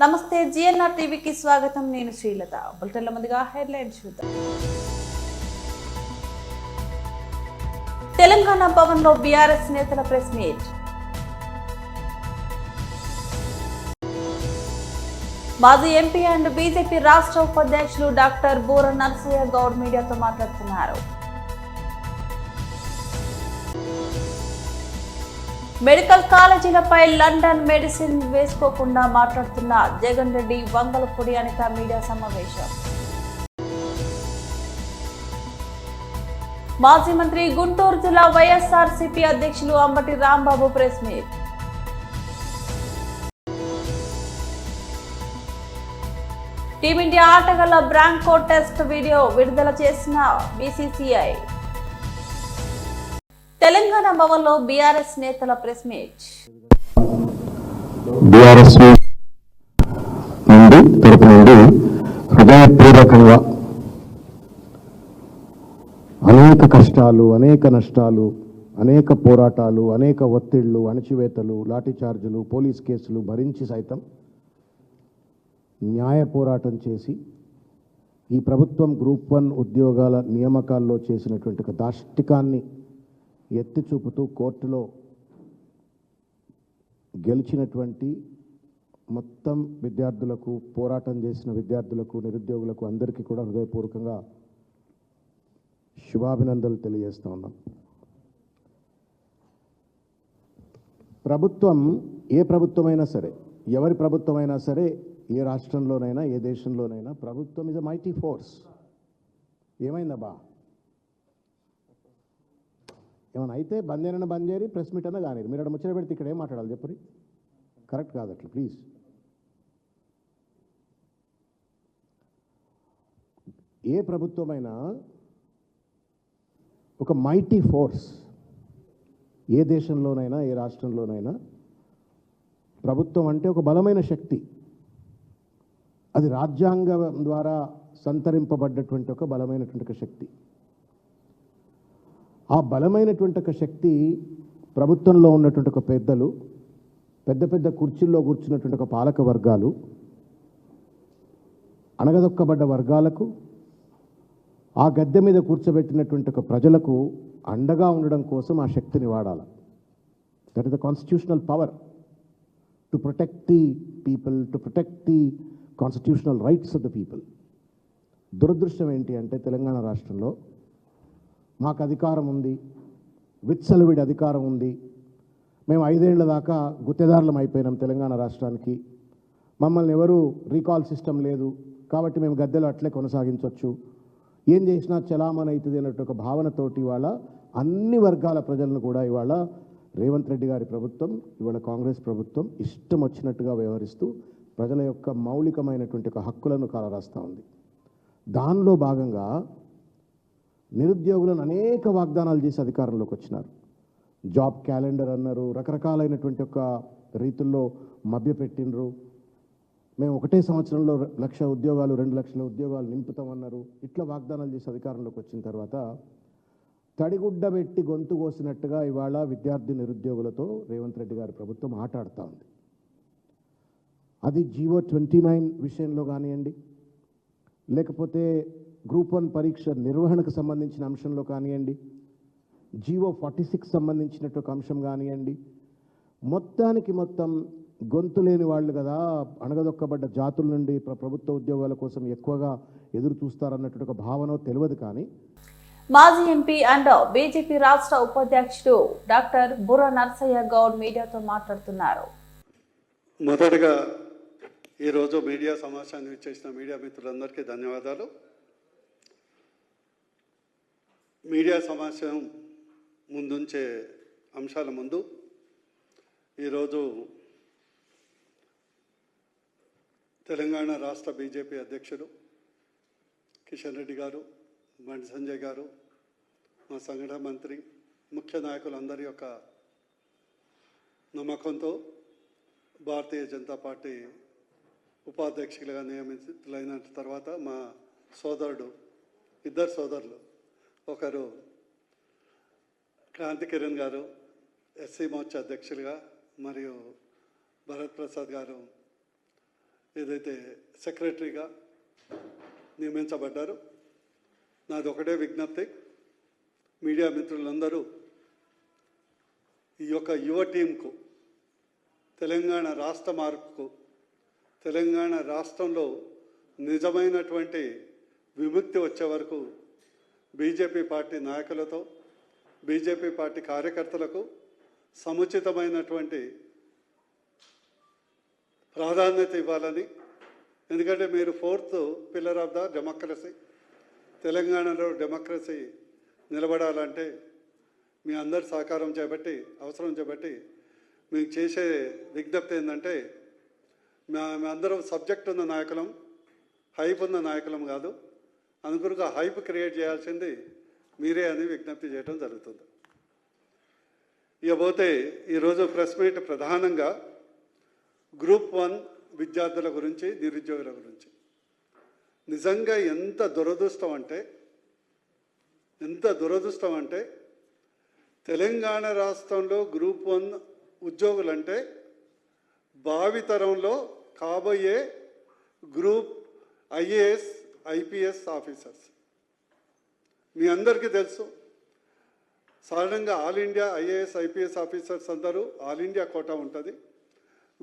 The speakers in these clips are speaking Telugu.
నమస్తే జిఎన్ఆర్ టీవీకి స్వాగతం. నేను శ్రీలత. బులెటిన్ల ముందుగా హెడ్లైన్స్ చూద్దాం. తెలంగాణ భవన్లో బీఆర్ఎస్ నేతల ప్రెస్ మీట్. మాజీ ఎంపీ అండ్ బీజేపీ రాష్ట్ర ఉపాధ్యక్షులు డాక్టర్ బూర నరసయ్య గౌడ్ మీడియాతో మాట్లాడుతున్నారు. మెడికల్ కాలేజీలపై లండన్ మెడిసిన్ వేసుకోకుండా మాట్లాడుతున్న జగన్ రెడ్డి, వంగలపూడి అనిత మీడియా సమావేశం. మాజీ మంత్రి గుంటూరు జిల్లా వైఎస్ఆర్సీపీ అధ్యక్షులు Ambati Rambabu press meet. Team India ఆటగాళ్ల బ్రాంకో టెస్ట్ వీడియో విడుదల చేసిన బీసీసీఐ. తెలంగాణ భవన్లో బీఆర్ఎస్ నేతల ప్రెస్ మీట్. బీఆర్ఎస్ తరపు నుండి హృదయపూర్వకంగా అనేక కష్టాలు, అనేక నష్టాలు, అనేక పోరాటాలు, అనేక ఒత్తిళ్లు, అణచివేతలు, లాఠీచార్జులు, పోలీస్ కేసులు భరించి సైతం న్యాయ పోరాటం చేసి ఈ ప్రభుత్వం గ్రూప్ 1 ఉద్యోగాల నియామకాల్లో చేసినటువంటి ఒక దాష్టికాన్ని ఎత్తి చూపుతూ కోర్టులో గెలిచినటువంటి మొత్తం విద్యార్థులకు, పోరాటం చేసిన విద్యార్థులకు, నిరుద్యోగులకు అందరికీ కూడా హృదయపూర్వకంగా శుభాభినందనలు తెలియజేస్తూ ఉన్నాం. ప్రభుత్వం, ఏ ప్రభుత్వమైనా సరే, ఎవరి ప్రభుత్వమైనా సరే, ఏ రాష్ట్రంలోనైనా, ఏ దేశంలోనైనా ప్రభుత్వం ఇస్ అ మైటీ ఫోర్స్. ఏమైందబ్బా, ఏమైనా అయితే బంద్ చేయని ప్రెస్ మీట్ అన్నా కానీ మీరు అక్కడ ముచ్చట పెడితే ఇక్కడ ఏం మాట్లాడాలి చెప్పరి? కరెక్ట్ కాదు అట్లా, ప్లీజ్. ఏ ప్రభుత్వమైనా ఒక మైటీ ఫోర్స్. ఏ దేశంలోనైనా, ఏ రాష్ట్రంలోనైనా ప్రభుత్వం అంటే ఒక బలమైన శక్తి. అది రాజ్యాంగం ద్వారా సంతరింపబడ్డటువంటి ఒక బలమైనటువంటి ఒక శక్తి. ఆ బలమైనటువంటి ఒక శక్తి ప్రభుత్వంలో ఉన్నటువంటి ఒక పెద్దలు, పెద్ద పెద్ద కుర్చీల్లో కూర్చున్నటువంటి ఒక పాలక వర్గాలు, అణగదొక్కబడ్డ వర్గాలకు, ఆ గద్దె మీద కూర్చోబెట్టినటువంటి ఒక ప్రజలకు అండగా ఉండడం కోసం ఆ శక్తిని వాడాలి. That is the constitutional power to protect the people, to protect the constitutional rights of the people. దురదృష్టం ఏంటి అంటే తెలంగాణ రాష్ట్రంలో మాకు అధికారం ఉంది, విచ్చలవిడి అధికారం ఉంది, మేము 5 ఏళ్ల దాకా గుత్తేదారులం అయిపోయినాం తెలంగాణ రాష్ట్రానికి, మమ్మల్ని ఎవరు రీకాల్ సిస్టమ్ లేదు కాబట్టి మేము గద్దెలో అట్లే కొనసాగించవచ్చు, ఏం చేసినా చలామణి అవుతుంది అన్నట్టు ఒక భావనతోటి ఇవాళ అన్ని వర్గాల ప్రజలను కూడా ఇవాళ రేవంత్ రెడ్డి గారి ప్రభుత్వం, ఇవాళ కాంగ్రెస్ ప్రభుత్వం ఇష్టం వచ్చినట్టుగా వ్యవహరిస్తూ ప్రజల యొక్క మౌలికమైనటువంటి ఒక హక్కులను కాలరాస్తూ ఉంది. దానిలో భాగంగా నిరుద్యోగులను అనేక వాగ్దానాలు చేసి అధికారంలోకి వచ్చినారు. జాబ్ క్యాలెండర్ అన్నారు, రకరకాలైనటువంటి ఒక రీతుల్లో మభ్యపెట్టినరు. మేము ఒకటే సంవత్సరంలో 1,00,000 ఉద్యోగాలు, 2 లక్షల ఉద్యోగాలు నింపుతామన్నారు. ఇట్లా వాగ్దానాలు చేసి అధికారంలోకి వచ్చిన తర్వాత తడిగుడ్డ పెట్టి గొంతు కోసినట్టుగా ఇవాళ విద్యార్థి నిరుద్యోగులతో రేవంత్ రెడ్డి గారి ప్రభుత్వం ఆటాడుతూ ఉంది. అది జీవో 29 విషయంలో కానివ్వండి, లేకపోతే గ్రూప్ 1 పరీక్ష నిర్వహణకు సంబంధించిన అంశంలో కానివ్వండి, జీవో 46 సంబంధించినట్టు ఒక అంశం కానివ్వండి, మొత్తానికి మొత్తం గొంతు లేని వాళ్ళు కదా, అణగదొక్కబడ్డ జాతుల నుండి ప్రభుత్వ ఉద్యోగాల కోసం ఎక్కువగా ఎదురు చూస్తారన్నట్టు ఒక భావన తెలియదు. కానీ మాజీ ఎంపీ అండ్ బీజేపీ రాష్ట్ర ఉపాధ్యక్షుడు డాక్టర్ బూర నరసయ్య గౌడ్ మీడియాతో మాట్లాడుతున్నారు. మొదటగా ఈరోజు మీడియా సమావేశాన్ని ఇచ్చేసిన మీడియా మిత్రులందరికీ ధన్యవాదాలు. మీడియా సమావేశం ముందుంచే అంశాల ముందు ఈరోజు తెలంగాణ రాష్ట్ర బీజేపీ అధ్యక్షుడు కిషన్ రెడ్డి గారు, బండి సంజయ్ గారు, మా సంఘటన మంత్రి, ముఖ్య నాయకులందరి యొక్క నమ్మకంతో భారతీయ జనతా పార్టీ ఉపాధ్యక్షులుగా నియమితులైన తర్వాత మా సోదరుడు, ఇద్దరు సోదరులు, ఒకరు క్రాంతి కిరణ్ గారు ఎస్సీ మోర్చా అధ్యక్షులుగా, మరియు భరత్ ప్రసాద్ గారు ఏదైతే సెక్రటరీగా నియమించబడ్డారో, నాది ఒకటే విజ్ఞప్తి, మీడియా మిత్రులందరూ ఈ యొక్క యువ టీంకు, తెలంగాణ రాష్ట్ర మార్పుకు, తెలంగాణ రాష్ట్రంలో నిజమైనటువంటి విముక్తి వచ్చే వరకు బీజేపీ పార్టీ నాయకులతో, బీజేపీ పార్టీ కార్యకర్తలకు సముచితమైనటువంటి ప్రాధాన్యత ఇవ్వాలని. ఎందుకంటే మీరు 4th pillar of the democracy, తెలంగాణలో డెమోక్రసీ నిలబడాలంటే మీ అందరి సహకారం చేపట్టి, అవసరం చేపట్టి మీకు చేసే విజ్ఞప్తి ఏంటంటే, మేము అందరం సబ్జెక్ట్ ఉన్న నాయకులం, హైప్ ఉన్న నాయకులం కాదు. అందుకొరకు హైప్ క్రియేట్ చేయాల్సింది మీరే అని విజ్ఞప్తి చేయడం జరుగుతుంది. ఇకపోతే ఈరోజు ప్రెస్ మీట్ ప్రధానంగా గ్రూప్ 1 విద్యార్థుల గురించి, నిరుద్యోగుల గురించి. నిజంగా ఎంత దురదృష్టం అంటే తెలంగాణ రాష్ట్రంలో గ్రూప్ 1 ఉద్యోగులంటే భావితరంలో కాబోయే గ్రూప్ ఐఏఎస్ ఐపీఎస్ ఆఫీసర్స్. మీ అందరికీ తెలుసు, సాధారణంగా all India IAS IPS officers అందరూ ఆల్ ఇండియా కోటా ఉంటుంది.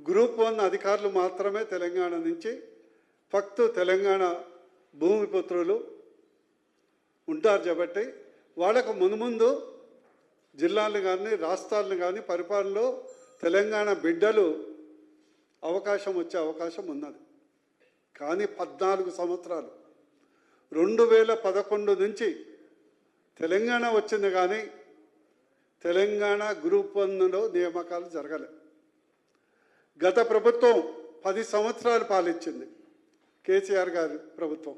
గ్రూప్ 1 అధికారులు మాత్రమే తెలంగాణ నుంచి, ఫక్తు తెలంగాణ భూమిపుత్రులు ఉంటారు కాబట్టి వాళ్ళకు మున్ముందు జిల్లాలను కానీ రాష్ట్రాలను కానీ పరిపాలనలో తెలంగాణ బిడ్డలు వచ్చే అవకాశం ఉన్నది. కానీ 14 సంవత్సరాలు 2011 నుంచి తెలంగాణ వచ్చింది, కానీ తెలంగాణ గ్రూప్ 1లో నియామకాలు జరగలేదు. గత ప్రభుత్వం 10 సంవత్సరాలు పాలించింది, కేసీఆర్ గారి ప్రభుత్వం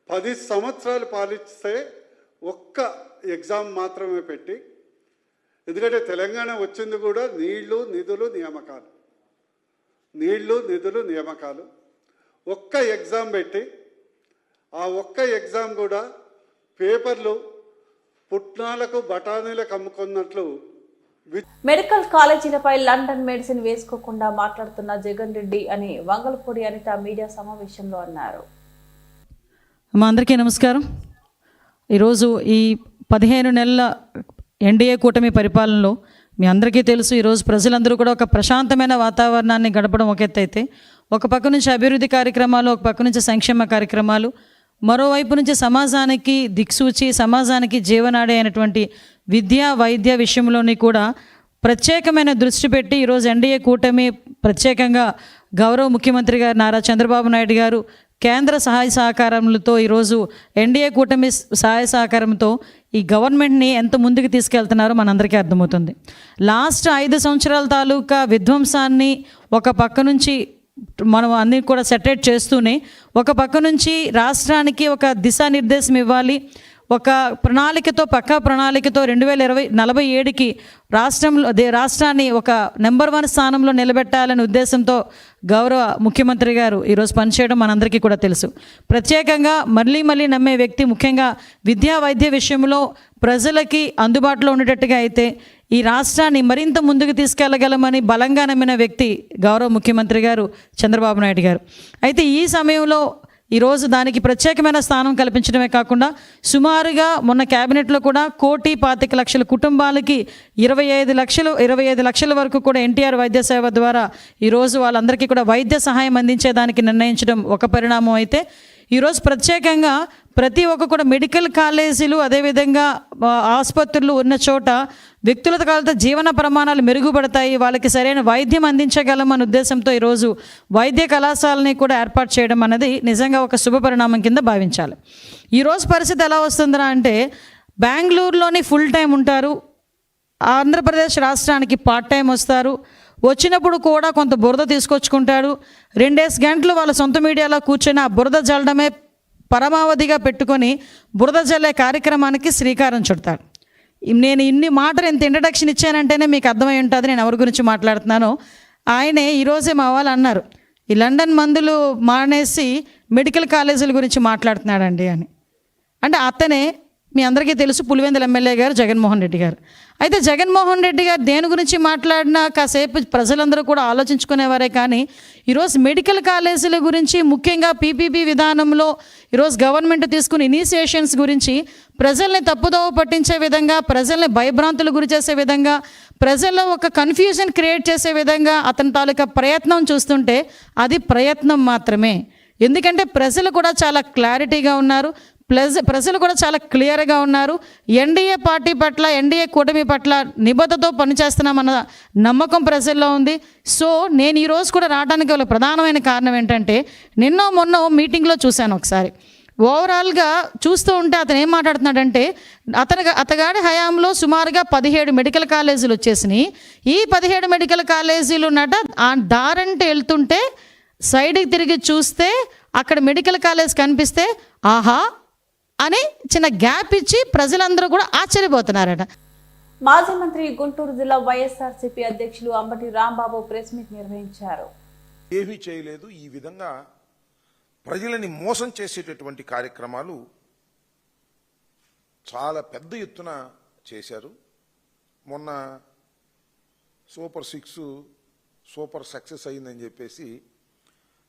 10 సంవత్సరాలు పాలిస్తే ఒక్క ఎగ్జామ్ మాత్రమే పెట్టి, ఎందుకంటే తెలంగాణ వచ్చింది కూడా నీళ్లు నిధులు నియామకాలు, ఒక్క ఎగ్జామ్ పెట్టి, ఆ ఒక్క ఎగ్జామ్ కూడా పేపర్లు పుట్నాలకు బఠానీలకు అమ్ముకున్నట్లు. మెడికల్ కాలేజీలపై లండన్ మెడిసిన్ వేసుకోకుండా మాట్లాడుతున్న జగన్ రెడ్డి అని వంగలపూడి అనిత మీడియా సమావేశంలో అన్నారు. మా అందరికీ నమస్కారం. ఈరోజు ఈ 15 నెలల ఎన్డీఏ కూటమి పరిపాలనలో మీ అందరికీ తెలుసు, ఈరోజు ప్రజలందరూ కూడా ఒక ప్రశాంతమైన వాతావరణాన్ని గడపడం ఒక ఎత్తు అయితే, ఒక పక్క నుంచి అభివృద్ధి కార్యక్రమాలు, ఒక పక్క నుంచి సంక్షేమ కార్యక్రమాలు, మరోవైపు నుంచి సమాజానికి దిక్సూచి, సమాజానికి జీవనాడి అయినటువంటి విద్యా వైద్య విషయంలోని కూడా ప్రత్యేకమైన దృష్టి పెట్టి ఈరోజు ఎన్డీఏ కూటమి, ప్రత్యేకంగా గౌరవ ముఖ్యమంత్రి గారు నారా చంద్రబాబు నాయుడు గారు కేంద్ర సహాయ సహకారములతో, ఈరోజు ఎన్డీఏ కూటమి సహాయ సహకారంతో ఈ గవర్నమెంట్ని ఎంత ముందుకు తీసుకెళ్తున్నారో మనందరికీ అర్థమవుతుంది. లాస్ట్ 5 సంవత్సరాల తాలూకా విధ్వంసాన్ని ఒక పక్క నుంచి మనం అన్నీ కూడా సెటరేట్ చేస్తూనే, ఒక పక్క నుంచి రాష్ట్రానికి ఒక దిశానిర్దేశం ఇవ్వాలి, ఒక ప్రణాళికతో, పక్కా ప్రణాళికతో 2047కి రాష్ట్రాన్ని ఒక నెంబర్ 1 స్థానంలో నిలబెట్టాలనే ఉద్దేశంతో గౌరవ ముఖ్యమంత్రి గారు ఈరోజు పనిచేయడం మనందరికీ కూడా తెలుసు. ప్రత్యేకంగా మళ్ళీ నమ్మే వ్యక్తి, ముఖ్యంగా విద్యా వైద్య విషయంలో ప్రజలకి అందుబాటులో ఉండేటట్టుగా అయితే ఈ రాష్ట్రాన్ని మరింత ముందుకు తీసుకెళ్లగలమని బలంగా నమ్మిన వ్యక్తి గౌరవ ముఖ్యమంత్రి గారు చంద్రబాబు నాయుడు గారు. అయితే ఈ సమయంలో ఈరోజు దానికి ప్రత్యేకమైన స్థానం కల్పించడమే కాకుండా, సుమారుగా మొన్న క్యాబినెట్లో కూడా 1,25,00,000 కుటుంబాలకి 25 లక్షల వరకు కూడా ఎన్టీఆర్ వైద్య సేవ ద్వారా ఈరోజు వాళ్ళందరికీ కూడా వైద్య సహాయం అందించేదానికి నిర్ణయించడం ఒక పరిణామం అయితే, ఈరోజు ప్రత్యేకంగా ప్రతి ఒక్క కూడా మెడికల్ కాలేజీలు, అదేవిధంగా ఆసుపత్రులు ఉన్న చోట వ్యక్తుల కాలతో జీవన ప్రమాణాలు మెరుగుపడతాయి, వాళ్ళకి సరైన వైద్యం అందించగలమనే ఉద్దేశంతో ఈరోజు వైద్య కళాశాలని కూడా ఏర్పాటు చేయడం అనేది నిజంగా ఒక శుభ పరిణామం కింద భావించాలి. ఈరోజు పరిస్థితి ఎలా వస్తుందిరా అంటే, బెంగళూరులోని ఫుల్ టైం ఉంటారు, ఆంధ్రప్రదేశ్ రాష్ట్రానికి పార్ట్ టైం వస్తారు, వచ్చినప్పుడు కూడా కొంత బురద తీసుకొచ్చుకుంటాడు, 2 గంటలు వాళ్ళ సొంత మీడియాలో కూర్చొని ఆ బురద జల్లడమే పరమావధిగా పెట్టుకొని బురద జల్లే కార్యక్రమానికి శ్రీకారం చుడతాడు. నేను ఇన్ని మాటలు ఇంత ఇంట్రడక్షన్ ఇచ్చానంటేనే మీకు అర్థమై ఉంటుంది నేను ఎవరి గురించి మాట్లాడుతున్నానో. ఆయనే ఈరోజే మా వాళ్ళు అన్నారు, ఈ లండన్ మందులు మానేసి మెడికల్ కాలేజీల గురించి మాట్లాడుతున్నాడండి అని. అంటే అతనే మీ అందరికీ తెలుసు పులివెందుల ఎమ్మెల్యే గారు జగన్మోహన్ రెడ్డి గారు. అయితే జగన్మోహన్ రెడ్డి గారు దేని గురించి మాట్లాడినా కాసేపు ప్రజలందరూ కూడా ఆలోచించుకునేవారే, కానీ ఈరోజు మెడికల్ కాలేజీల గురించి, ముఖ్యంగా పీపీపీ విధానంలో ఈరోజు గవర్నమెంట్ తీసుకున్న ఇనిషియేషన్స్ గురించి ప్రజల్ని తప్పుదోవ పట్టించే విధంగా, ప్రజల్ని భయభ్రాంతులు గురి చేసే విధంగా, ప్రజల్లో ఒక కన్ఫ్యూజన్ క్రియేట్ చేసే విధంగా అతని తాలూకా ప్రయత్నం చూస్తుంటే అది ప్రయత్నం మాత్రమే. ఎందుకంటే ప్రజలు కూడా చాలా క్లారిటీగా ఉన్నారు, ప్రజలు కూడా చాలా క్లియర్గా ఉన్నారు. ఎన్డీఏ పార్టీ పట్ల, ఎన్డీఏ కూటమి పట్ల నిబద్ధతతో పనిచేస్తున్నామన్న నమ్మకం ప్రజల్లో ఉంది. సో నేను ఈరోజు కూడా రావడానికి గల ప్రధానమైన కారణం ఏంటంటే, మొన్న మీటింగ్లో చూశాను ఒకసారి. ఓవరాల్గా చూస్తూ ఉంటే అతను ఏం మాట్లాడుతున్నాడంటే, అతగాడి హయాంలో సుమారుగా 17 మెడికల్ కాలేజీలు వచ్చేసినాయి. ఈ 17 మెడికల్ కాలేజీలు ఆ దారంటే వెళ్తుంటే సైడ్కి తిరిగి చూస్తే అక్కడ మెడికల్ కాలేజ్ కనిపిస్తే ఆహా అని చిన్న గ్యాప్ ఇచ్చి ప్రజలందరూ కూడా ఆశ్చర్యపోతున్నారట. మాజీ మంత్రి గుంటూరు జిల్లా వైఎస్ఆర్సీపీ అధ్యక్షులు అంబటి రాంబాబు ప్రెస్ మీట్ నిర్వహించారు. ఏమీ చేయలేదు. ఈ విధంగా ప్రజలని మోసం చేసేటటువంటి కార్యక్రమాలు చాలా పెద్ద ఎత్తున చేశారు. మొన్న సూపర్ 6 సూపర్ సక్సెస్ అయిందని చెప్పేసి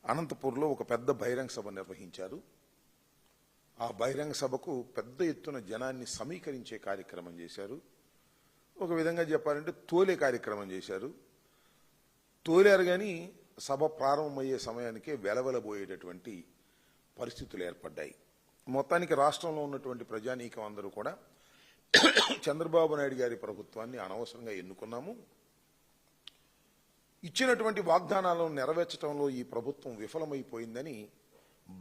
అనంతపూర్లో ఒక పెద్ద బహిరంగ సభ నిర్వహించారు. ఆ బహిరంగ సభకు పెద్ద ఎత్తున జనాన్ని సమీకరించే కార్యక్రమం చేశారు. ఒక విధంగా చెప్పాలంటే తోలే కార్యక్రమం చేశారు. తోలారు కానీ సభ ప్రారంభమయ్యే సమయానికే వెలవెలబోయేటటువంటి పరిస్థితులు ఏర్పడ్డాయి. మొత్తానికి రాష్ట్రంలో ఉన్నటువంటి ప్రజానీకం అందరూ కూడా చంద్రబాబు నాయుడు గారి ప్రభుత్వాన్ని అనవసరంగా ఎన్నుకున్నాము, ఇచ్చినటువంటి వాగ్దానాలను నెరవేర్చడంలో ఈ ప్రభుత్వం విఫలమైపోయిందని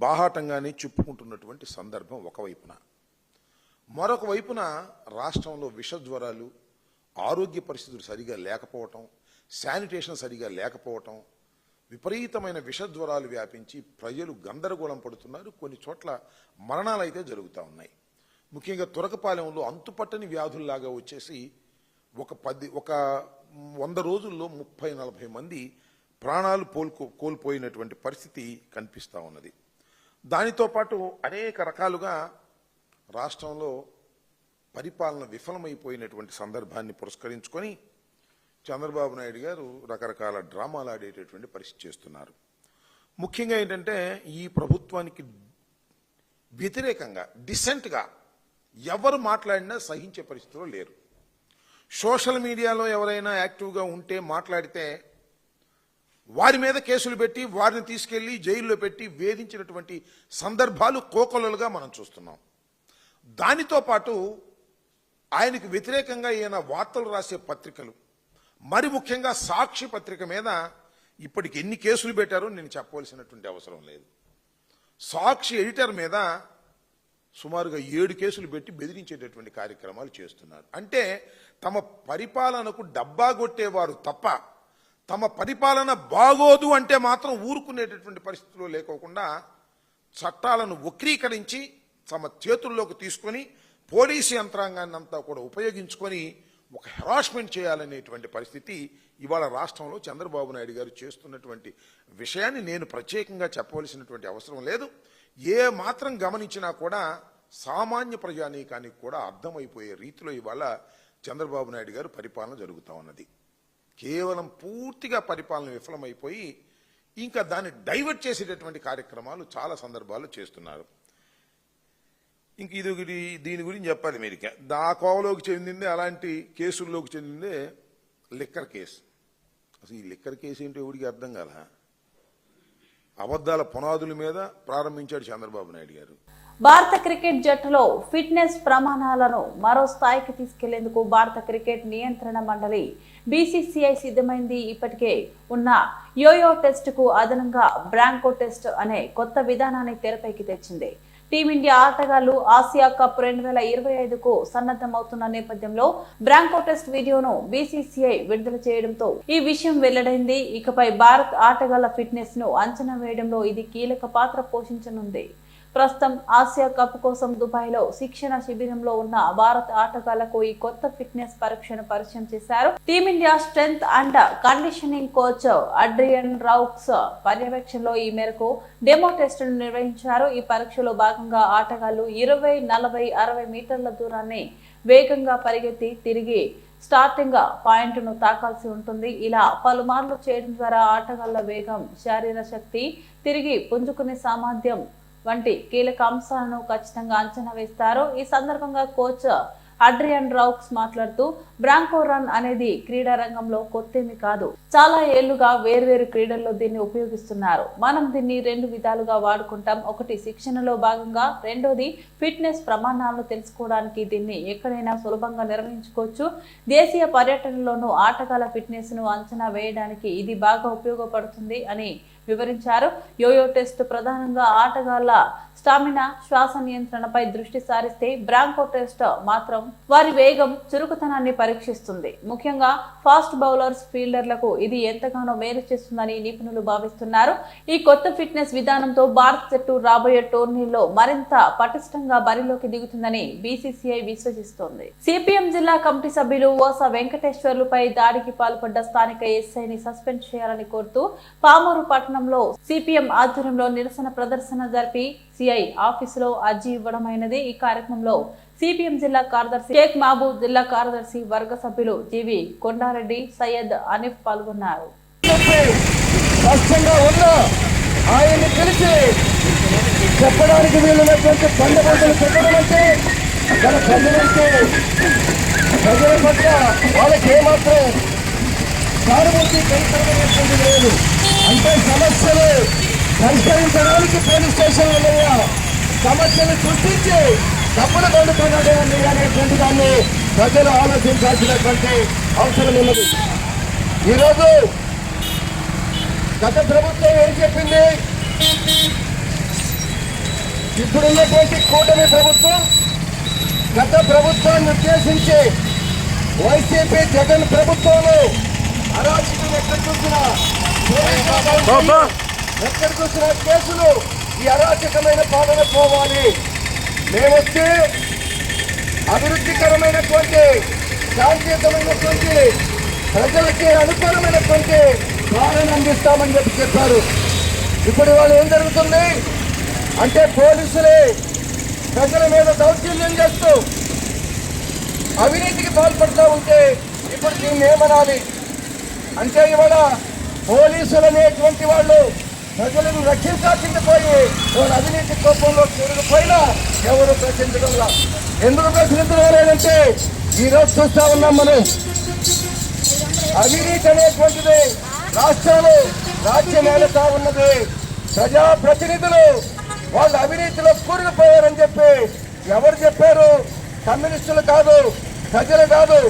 బాహాటంగానే చెప్పుకుంటున్నటువంటి సందర్భం ఒకవైపున. మరొక వైపున రాష్ట్రంలో విషజ్వరాలు, ఆరోగ్య పరిస్థితులు సరిగా లేకపోవటం, శానిటేషన్ సరిగా లేకపోవటం, విపరీతమైన విషజ్వరాలు వ్యాపించి ప్రజలు గందరగోళం పడుతున్నారు. కొన్ని చోట్ల మరణాలు అయితే జరుగుతూ ఉన్నాయి. ముఖ్యంగా తురకపాలెంలో అంతుపట్టని వ్యాధుల్లాగా వచ్చేసి ఒక 100 రోజుల్లో 30-40 మంది ప్రాణాలు కోల్పోయినటువంటి పరిస్థితి కనిపిస్తూ ఉన్నది. దానితో పాటు అనేక రకాలుగా రాష్ట్రంలో పరిపాలన విఫలమైపోయినటువంటి సందర్భాన్ని పురస్కరించుకొని చంద్రబాబు నాయుడు గారు రకరకాల డ్రామాలు ఆడేటటువంటి పరిస్థితి చేస్తున్నారు. ముఖ్యంగా ఏంటంటే, ఈ ప్రభుత్వానికి వ్యతిరేకంగా డిసెంట్గా ఎవరు మాట్లాడినా సహించే పరిస్థితిలో లేరు. సోషల్ మీడియాలో ఎవరైనా యాక్టివ్గా ఉంటే మాట్లాడితే వారి మీద కేసులు పెట్టి వారిని తీసుకెళ్లి జైల్లో పెట్టి వేధించినటువంటి సందర్భాలు కోకొల్లలుగా మనం చూస్తున్నాం. దానితో పాటు ఆయనకు వ్యతిరేకంగా ఈయన వార్తలు రాసే పత్రికలు, మరి ముఖ్యంగా సాక్షి పత్రిక మీద ఇప్పటికి ఎన్ని కేసులు పెట్టారో నేను చెప్పవలసినటువంటి అవసరం లేదు. సాక్షి ఎడిటర్ మీద సుమారుగా 7 కేసులు పెట్టి బెదిరించేటటువంటి కార్యక్రమాలు చేస్తున్నారు. అంటే తమ పరిపాలనకు డబ్బా కొట్టేవారు తప్ప తమ పరిపాలన బాగోదు అంటే మాత్రం ఊరుకునేటటువంటి పరిస్థితుల్లో లేకోకుండా చట్టాలను వక్రీకరించి తమ చేతుల్లోకి తీసుకొని పోలీసు యంత్రాంగాన్ని అంతా కూడా ఉపయోగించుకొని ఒక హెరాస్మెంట్ చేయాలనేటువంటి పరిస్థితి ఇవాళ రాష్ట్రంలో చంద్రబాబు నాయుడు గారు చేస్తున్నటువంటి విషయాన్ని నేను ప్రత్యేకంగా చెప్పవలసినటువంటి అవసరం లేదు. ఏ మాత్రం గమనించినా కూడా సామాన్య ప్రజానీకానికి కూడా అర్థమైపోయే రీతిలో ఇవాళ చంద్రబాబు నాయుడు గారు పరిపాలన జరుగుతూ ఉన్నది. కేవలం పూర్తిగా పరిపాలన విఫలమైపోయి ఇంకా దాన్ని డైవర్ట్ చేసేటటువంటి కార్యక్రమాలు చాలా సందర్భాల్లో చేస్తున్నారు. ఇంక దీని గురించి చెప్పాలి. మీరు ఆ కోవలోకి చెందిందే, అలాంటి కేసుల్లోకి చెందిందే లిక్కర్ కేసు. అసలు ఈ లిక్కర్ కేసు ఏంటో ఎవరికి అర్థం కాల. అబద్ధాల పునాదుల మీద ప్రారంభించాడు చంద్రబాబు నాయుడు గారు. భారత క్రికెట్ జట్టులో ఫిట్నెస్ ప్రమాణాలను మరో స్థాయికి తీసుకెళ్లేందుకు భారత క్రికెట్ నియంత్రణ మండలి బీసీసీఐ సిద్ధమైంది. ఇప్పటికే ఉన్న యోయో టెస్టుకు అదనంగా బ్రాంకో టెస్ట్ అనే కొత్త విధానాన్ని తెరపైకి తెచ్చింది. టీమిండియా ఆటగాళ్లు ఆసియా కప్ 2025కు సన్నద్ధమవుతున్న నేపథ్యంలో బ్రాంకో టెస్ట్ వీడియోను బీసీసీఐ విడుదల చేయడంతో ఈ విషయం వెల్లడైంది. ఇకపై భారత్ ఆటగాళ్ల ఫిట్నెస్ ను అంచనా వేయడంలో ఇది కీలక పాత్ర పోషించనుంది. ప్రస్తుతం ఆసియా కప్ కోసం దుబాయ్లో శిక్షణ శిబిరంలో ఉన్న భారత ఆటగాళ్లకు ఈ కొత్త ఫిట్నెస్ పరీక్షను పరిచయం చేశారు. Team India strength and conditioning coach Adrian Roux పర్యవేక్షణలో ఈ మేరకు డెమో టెస్టును నిర్వహించారు. ఈ పరీక్షలో భాగంగా ఆటగాళ్లు 20, 40, 60 మీటర్ల దూరాన్ని వేగంగా పరిగెత్తి తిరిగి స్టార్టింగ్ పాయింట్ను తాకాల్సి ఉంటుంది. ఇలా పలుమార్లు చేయడం ద్వారా ఆటగాళ్ల వేగం, శారీర శక్తి, తిరిగి పుంజుకునే సామర్థ్యం వంటి కీలక అంశాలను ఖచ్చితంగా అంచనా వేస్తారు. ఈ సందర్భంగా కోచ్ అడ్రియన్ రౌక్స్ మాట్లాడుతూ బ్రాంకో రన్ అనేది క్రీడా రంగంలో కొత్తేమి కాదు. చాలా ఏళ్లుగా వేర్వేరు క్రీడల్లో దీన్ని ఉపయోగిస్తున్నారు. మనం దీన్ని 2 విధాలుగా వాడుకుంటాం. ఒకటి శిక్షణలో భాగంగా, రెండోది ఫిట్నెస్ ప్రమాణాలను తెలుసుకోవడానికి. దీన్ని ఎక్కడైనా సులభంగా నిర్వహించుకోవచ్చు. దేశీయ పర్యటనలోనూ ఆటగాళ్ల ఫిట్నెస్ ను అంచనా వేయడానికి ఇది బాగా ఉపయోగపడుతుంది అని వివరించారు. యోయో టెస్ట్ ప్రధానంగా ఆటగాళ్ల స్టామినా, శ్వాస నియంత్రణపై దృష్టి సారిస్తే, బ్రాంకో టెస్ట్ మాత్రం వారి వేగం, చురుకుతనాన్ని పరీక్షిస్తుంది. ముఖ్యంగా ఫాస్ట్ బౌలర్స్, ఫీల్డర్లకు ఇది ఎంతగానో మేలు చేస్తుందని నిపుణులు భావిస్తున్నారు. ఈ కొత్త ఫిట్నెస్ విధానంతో భారత జట్టు రాబోయే టోర్నీల్లో మరింత పటిష్టంగా బరిలోకి దిగుతుందని బీసీసీఐ విశ్వసిస్తోంది. సిపిఎం జిల్లా కమిటీ సభ్యులు ఓస వెంకటేశ్వర్లుపై దాడికి పాల్పడ్డ స్థానిక ఎస్ఐని సస్పెండ్ చేయాలని కోరుతూ పామూరు పట్టణంలో సిపిఎం ఆధ్వర్యంలో నిరసన ప్రదర్శన జరిపి సిఐ ఆఫీసులో అర్జీ ఇవ్వడమైనది. ఈ కార్యక్రమంలో సిపిఎం జిల్లా కార్యదర్శి షేక్ మహబూబ్, జిల్లా కార్యదర్శి వర్గ సభ్యులు జీవి కొండారెడ్డి, సయ్యద్ అనిఫ్ పాల్గొన్నారు. ఆయన్ని పిలిచి చెప్పడానికి వీలున్నటువంటి పండుగలు పెట్టడమంటే మన ప్రజలంటే ప్రజల పట్ల వాళ్ళకి ఏమాత్రం సానుభూతి కనికరమైనటువంటి లేదు. అంటే సమస్యలు పరిష్కరించడానికి పోలీస్ స్టేషన్ల మీద సమస్యలు సృష్టించి డబ్బులు పొందుతున్నాడే అనేటువంటి దాన్ని ప్రజలు ఆలోచించాల్సినటువంటి అవసరం ఉన్నది. ఈరోజు గత ప్రభుత్వం ఏం చెప్పింది? ఇప్పుడున్నటువంటి కూటమి ప్రభుత్వం గత ప్రభుత్వాన్ని ఉద్దేశించి వైసీపీ జగన్ ప్రభుత్వంలో అరాచకం ఎక్కడ చూసినా, ఎక్కడ చూసినా కేసులు, ఈ అరాచకమైన పాలన పోవాలి, మేమొచ్చి అభివృద్ధికరమైనటువంటి, శాంతియుతమైనటువంటి, ప్రజలకి అనుకూలమైనటువంటి పాలన అందిస్తామని చెప్పారు. ఇప్పుడు వాళ్ళు ఏం జరుగుతుంది అంటే పోలీసులే ప్రజల మీద దౌర్జన్యం చేస్తూ అవినీతికి పాల్పడుతూ ఉంటే ఇప్పుడు దీన్ని ఏమనాలి అంటే, ఇవాళ పోలీసులు అనేటువంటి వాళ్ళు ప్రజలను రక్షించాల్సింది పోయి వాళ్ళ అవినీతి కోపంలో తిరిగిపోయినా ఎవరు ప్రశ్నించడంలా. ఎందుకు ప్రశ్నించడం లేదంటే ఈరోజు చూస్తా ఉన్నాం మనం, అవినీతి అనేటువంటిది రాష్ట్రంలో రాజ్యమేలుతా ఉన్నది. ప్రజాప్రతినిధులు వాళ్ళు అవినీతిలో కూరుకుపోయారని చెప్పి ఎవరు చెప్పారు? కమ్యూనిస్టులు కాదు, ప్రజలు కాదు,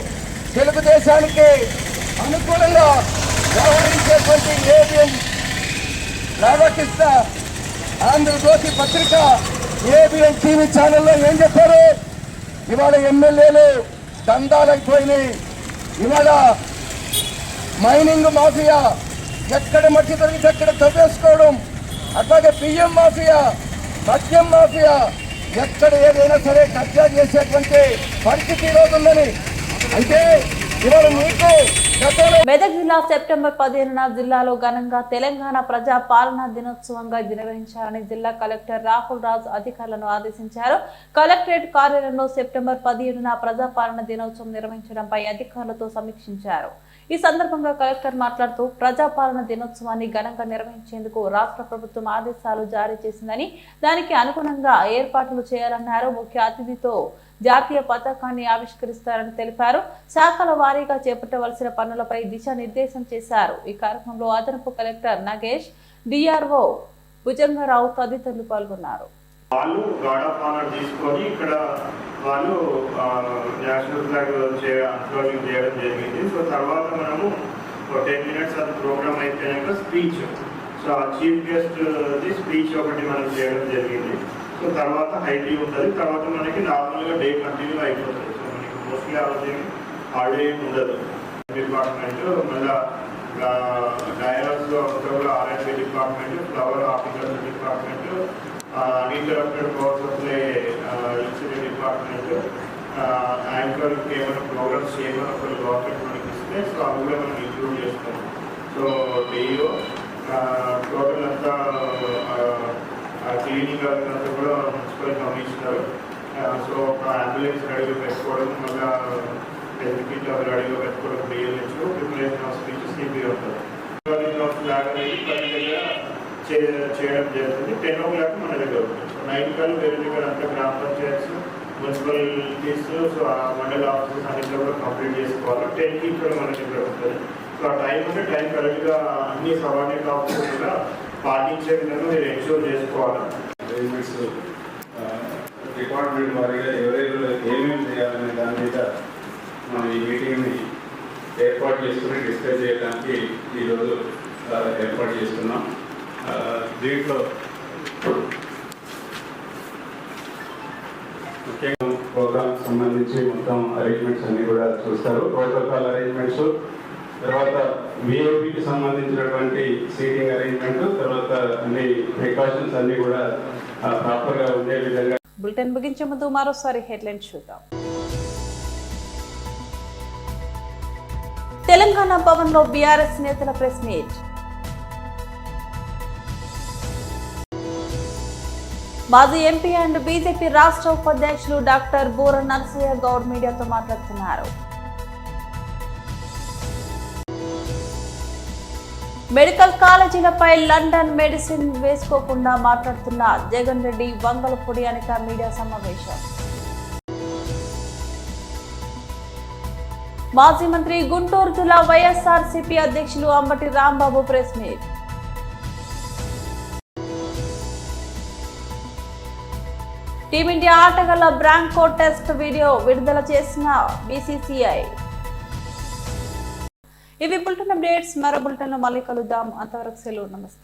తెలుగుదేశానికి అనుకూలంగా వ్యవహరించేటువంటి ఏబిఎన్ రాధాకృష్ణ, ఆంధ్రజ్యోతి పత్రిక, ఏబిఎన్ టీవీ ఛానల్లో ఏం చెప్పారు? ఇవాళ ఎమ్మెల్యేలు దందాలైపోయినాయి. ఇవాళ మైనింగ్ మాఫియా ఎక్కడ మట్టి దొరికితే అక్కడ తవ్వేసుకోవడం, అట్లాగే బియ్యం మాఫియా, మద్యం మాఫియా, ఎక్కడ ఏదైనా సరే కబ్జా చేసేటువంటి పరిస్థితి ఈరోజు ఉందని. అంటే ఇవాళ మీకు మెదక్ జిల్లా సెప్టెంబర్ 15న జిల్లాలో ఘనంగా తెలంగాణ ప్రజా పాలనా దినోత్సవంగా నిర్వహించాలని జిల్లా కలెక్టర్ రాహుల్ రాజ్ అధికారులను ఆదేశించారు. కలెక్టరేట్ కార్యాలయంలో సెప్టెంబర్ 17న ప్రజా పాలనా దినోత్సవం నిర్వహించడంపై అధికారులతో సమీక్షించారు. ఈ సందర్భంగా కలెక్టర్ మాట్లాడుతూ ప్రజాపాలన దినోత్సవాన్ని ఘనంగా నిర్వహించేందుకు రాష్ట్ర ప్రభుత్వం ఆదేశాలు జారీ చేసిందని, దానికి అనుగుణంగా ఏర్పాట్లు చేయాలన్నారు. ముఖ్య అతిథితో జాతీయ పతాకాన్ని ఆవిష్కరిస్తారని తెలిపారు. శాఖల వారీగా చేపట్టవలసిన పనులపై దిశానిర్దేశం చేశారు. ఈ కార్యక్రమంలో అదనపు కలెక్టర్ నగేష్, డిఆర్ఓ భుజంగరావు తదితరులు పాల్గొన్నారు. వాళ్ళు గార్డ్ ఆఫ్ ఆనర్ తీసుకొని ఇక్కడ వాళ్ళు నేషనల్ ఫ్లాగ్ అన్ఫ్లోరింగ్ చేయడం జరిగింది. సో తర్వాత మనము 10 minutes అది ప్రోగ్రామ్ అయిపోయాక స్పీచ్, సో ఆ చీఫ్ గెస్ట్ స్పీచ్ ఒకటి మనం చేయడం జరిగింది. సో తర్వాత హైటీ ఉంటుంది. తర్వాత మనకి నార్మల్గా డే కంటిన్యూ అయిపోతుంది. సో మనకి మోస్ట్లీ అవన్నీ హాలిడే ఉండదు. డిపార్ట్మెంట్ మళ్ళీ డయాలస్ R and B department, flower officers department, uninterrupted power supply electricity department యాంకర్కి ఏమైనా ప్రోగ్రామ్స్ చేయమని ఒక గవర్నమెంట్ మనకి ఇస్తే సో అవి కూడా మనం ఇంక్లూడ్ చేస్తాం. సో డైలో టోటల్ అంతా క్లీనింగ్ అంతా కూడా మున్సిపల్ కమిషనర్ సో ఒక అంబులెన్స్ రెడీగా పెట్టుకోవడం, మళ్ళీ హెల్త్ కిట్ అవి రెడీగా పెట్టుకోవడం, బిఎల్హెచ్ ప్రిపరేషన్ ఆఫ్ స్పీచెస్ సిపి ఉంటుంది. ఫ్లాగ్ అనేది 10 దగ్గర చేయడం జరుగుతుంది. 10 o'clock మన దగ్గర ఉంటుంది. సో 9 కల్లా వేరే దగ్గర అంతా గ్రామ పంచాయత్స్, మున్సిపాలిటీస్, సో ఆ మండల ఆఫీసెస్ అన్నింటిలో కూడా కంప్లీట్ చేసుకోవాలి. 10కి ఇక్కడ మన దగ్గర ఉంటుంది. సో ఆ టైం అంటే టైం కరెక్ట్గా అన్ని సబార్డినేట్ ఆఫీసర్స్ కూడా పాటించే విధంగా మీరు ఎన్ష్యూర్ చేసుకోవాలి. అరేంజ్మెంట్స్ డిపార్ట్మెంట్ వారిగా ఎవరెవరు ఏమేమి చేయాలనే దాని మీద మనం ఈ మీటింగ్ని ఏర్పాటు చేసుకుని డిస్కస్ చేయడానికి ఈరోజు ఏర్పాటు చేస్తున్నాం. దీంట్లో ముఖ్యంగా ప్రోగ్రామ్ సంబంధించి మొత్తం అరేంజ్మెంట్స్ అన్ని కూడా చూస్తారు. ప్రోటోకాల్ అరేంజ్మెంట్స్, తర్వాత విఐపికి సంబంధించినటువంటి సీటింగ్ అరేంజ్మెంట్, తర్వాత అన్ని ప్రికాషన్స్ అన్ని కూడా ప్రాపర్గా ఉండే విధంగా. బులెటిన్ ముగించే ముందు మరోసారి హెడ్లైన్స్ చూద్దాం. తెలంగాణ భవన్ లో బీఆర్ఎస్ నేతల ప్రెస్ మీట్. మాజీ ఎంపీ అండ్ బీజేపీ రాష్ట్ర ఉపాధ్యక్షులు డాక్టర్ బూర నరసయ్య గౌడ్ మీడియాతో మాట్లాడుతున్నారు. మెడికల్ కాలేజీలపై లండన్ మెడిసిన్ వేసుకోకుండా మాట్లాడుతున్న జగన్ రెడ్డి, వంగలపూడి అనిత మీడియా సమావేశం. మాజీ మంత్రి గుంటూరు జిల్లా వైఎస్ఆర్సీపీ అధ్యక్షులు Ambati Rambabu press meet. Team India ఆటగాళ్ల బ్రాంకో టెస్ట్ వీడియో విడుదల చేసిన బీసీసీఐ. ఇవి బులెటిన్ అప్డేట్స్. మరో బులెటిన్లో మళ్ళీ కలుద్దాం. అంతవరకు సెలవు. నమస్తే.